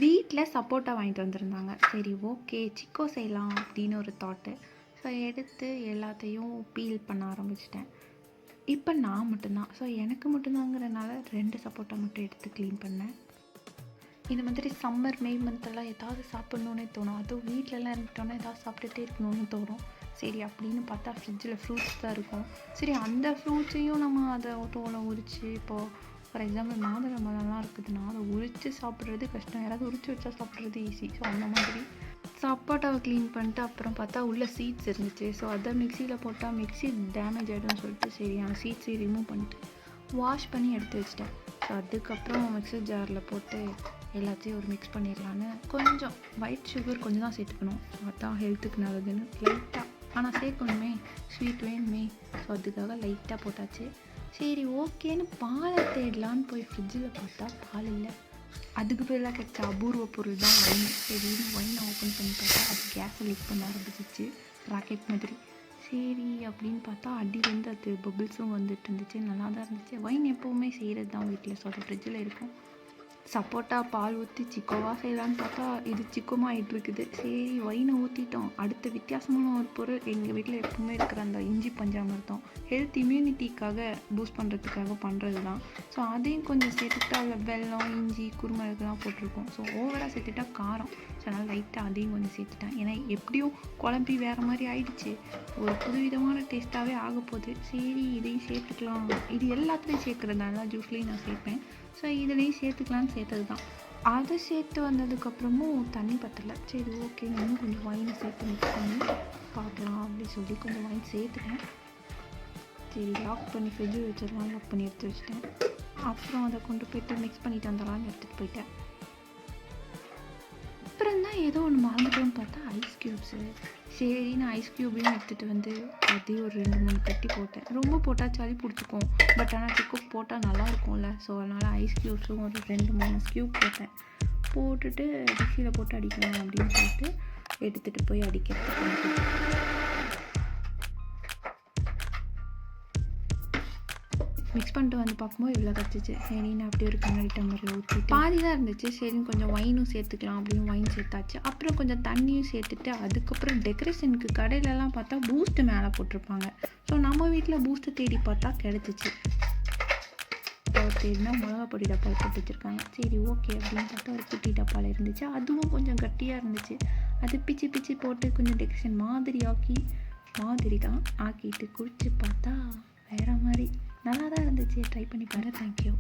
வீட்டில் சப்போட்டா வாங்கிட்டு வந்திருந்தாங்க. சரி ஓகே சிக்கோ செய்யலாம் அப்படின்னு ஒரு தாட்டு. ஸோ எடுத்து எல்லாத்தையும் பீல் பண்ண ஆரம்பிச்சிட்டேன். இப்போ நான் மட்டும்தான். ஸோ எனக்கு மட்டும்தாங்கிறனால 2 சப்போட்டா மட்டும் எடுத்து க்ளீன் பண்ணேன். இந்த மாதிரி சம்மர் மே மந்த்தெல்லாம் ஏதாவது சாப்பிட்ணுன்னே தோணும். அதுவும் வீட்டிலலாம் இருந்துட்டோன்னா ஏதாவது சாப்பிட்டுட்டே இருக்கணும்னு தோணும். சரி அப்படின்னு பார்த்தா ஃப்ரிட்ஜில் ஃப்ரூட்ஸ் தான் இருக்கும். சரி அந்த ஃப்ரூட்ஸையும் நம்ம அதை தோலை உரித்து இப்போது ஃபார் எக்ஸாம்பிள் மாதுளம்பழம்லாம் இருக்குதுன்னா அதை உரித்து சாப்பிட்றது கஷ்டம். யாராவது உரித்து வச்சா சாப்பிட்றது ஈஸி. ஸோ அந்த மாதிரி சப்போட்டாவை க்ளீன் பண்ணிட்டு அப்புறம் பார்த்தா உள்ளே சீட்ஸ் இருந்துச்சு. ஸோ அதை மிக்சியில் போட்டால் மிக்சி டேமேஜ் ஆகிடும்னு சொல்லிட்டு சரி அந்த சீட்ஸையும் ரிமூவ் பண்ணிட்டு வாஷ் பண்ணி எடுத்து வச்சிட்டேன். ஸோ அதுக்கப்புறம் மிக்சர் ஜாரில் போட்டு எல்லாத்தையும் ஒரு மிக்ஸ் பண்ணிடலான்னு கொஞ்சம் ஒயிட் சுகர் கொஞ்சம் தான் சேர்த்துக்கணும். ஸோ அதான் ஹெல்த்துக்கு நல்லதுன்னு லைட்டாக, ஆனால் சேர்க்கணுமே ஸ்வீட் வேணுமே. ஸோ அதுக்காக லைட்டாக போட்டாச்சு. சரி ஓகேன்னு பாலை தேடலான்னு போய் ஃப்ரிட்ஜில் பார்த்தா பால் இல்லை. அதுக்கு பதிலாக கிடைச்ச அபூர்வ பொருள் தான் ஒயின். சரின்னு ஒயினை ஓப்பன் பண்ணி பார்த்தா அது கேஸை லீக் பண்ண ஆரம்பிச்சிச்சு ராக்கெட் மாதிரி. சரி அப்படின்னு பார்த்தா அடியிலேருந்து அது பபிள்ஸும் வந்துட்டு இருந்துச்சு. நல்லா தான் இருந்துச்சு. ஒயின் எப்போவுமே செய்கிறது தான் வீட்டில். ஸோ அது ஃப்ரிட்ஜில் இருக்கும். சப்போட்டா பால் ஊற்றி சிக்கோவாக செய்யலான்னு பார்த்தா இது சிக்கோமாக ஆகிட்டுருக்குது. சரி ஒயினை ஊற்றிட்டோம். அடுத்த வித்தியாசமான ஒரு பொருள் எங்கள் வீட்டில் எப்பவுமே இருக்கிற அந்த இஞ்சி பஞ்சாமிர்தம் ஹெல்த் இம்யூனிட்டிக்காக பூஸ்ட் பண்ணுறதுக்காக பண்ணுறது தான். ஸோ அதையும் கொஞ்சம் சேர்த்துக்கிட்டா அதில் வெல்லம் இஞ்சி குருமிளகுலாம் போட்டிருக்கோம். ஸோ ஓவராக சேர்த்துட்டா காரம். ஸோ அதனால் லைட்டாக அதையும் கொஞ்சம் சேர்த்துட்டேன். ஏன்னா எப்படியும் குழம்பி வேறு மாதிரி ஆயிடுச்சு. ஒரு புதுவிதமான டேஸ்ட்டாகவே ஆக போகுது. சரி இதையும் சேர்த்துக்கலாம். இது எல்லாத்துலேயும் சேர்க்குறதுனால ஜூஸ்லேயும் நான் சேர்ப்பேன். ஸோ இதுலேயும் சேர்த்துக்கலான்னு சேர்த்தது தான். அதை சேர்த்து வந்ததுக்கப்புறமும் தண்ணி பற்றலை. சரி ஓகே இன்னும் கொஞ்சம் ஒயினை சேர்த்து மிக்ஸ் பண்ணி பார்க்கலாம் அப்படின்னு சொல்லி கொஞ்சம் ஒயின் சேர்த்துட்டேன். சரி லாக் பண்ணி ஃப்ரிட்ஜில் வச்சிடலாம். லாக் பண்ணி எடுத்து வச்சிட்டேன். அப்புறம் அதை கொண்டு போய்ட்டு மிக்ஸ் பண்ணிட்டு வந்துடலான்னு எடுத்துகிட்டு போயிட்டேன். அப்புறம் தான் ஏதோ ஒன்று மறந்துட்டோன்னு பார்த்தா ஐஸ் க்யூப்ஸு. சரி நான் ஐஸ் க்யூபையும் எடுத்துகிட்டு வந்து அதையும் ஒரு 2-3 கட்டி போட்டேன். ரொம்ப போட்டால் சளி பிடிச்சிக்கும். பட் ஆனால் சிக்கு போட்டால் நல்லாயிருக்கும்ல. ஸோ அதனால் ஐஸ் க்யூப்ஸும் ஒரு 2-3 க்யூப் போட்டேன். போட்டுட்டு மிக்சியில் போட்டு அடிக்கலாம் அப்படின்னு சொல்லிட்டு எடுத்துகிட்டு போய் அடிக்கிறதுக்கு மிக்ஸ் பண்ணிட்டு வந்து பார்க்கும்போது இவ்வளோ கிடச்சிச்சு. சரின்னு அப்படி ஒரு கண்ணாடி டம்ளரில் ஊற்றி பாதி தான் இருந்துச்சு. சரின்னு கொஞ்சம் ஒயினும் சேர்த்துக்கலாம் அப்படின்னு ஒயின் சேர்த்தாச்சு. அப்புறம் கொஞ்சம் தண்ணியும் சேர்த்துட்டு அதுக்கப்புறம் டெக்கரேஷனுக்கு கடையிலலாம் பார்த்தா பூஸ்ட்டு மேலே போட்டிருப்பாங்க. ஸோ நம்ம வீட்டில் பூஸ்ட்டு தேடி பார்த்தா கிடச்சிச்சு. தேடினா மிளகா பொடி டப்பாவில் போட்டு வச்சுருக்காங்க. சரி ஓகே அப்படின்னு பார்த்தா ஒரு குட்டி டப்பாவில் இருந்துச்சு. அதுவும் கொஞ்சம் கட்டியாக இருந்துச்சு. அது பிச்சு பிச்சு போட்டு கொஞ்சம் டெக்கரேஷன் மாதிரி தான் ஆக்கிட்டு குடிச்சு பார்த்தா வேறு மாதிரி நல்லா தான் இருந்துச்சு. ட்ரை பண்ணி பாரு. தேங்க்யூ.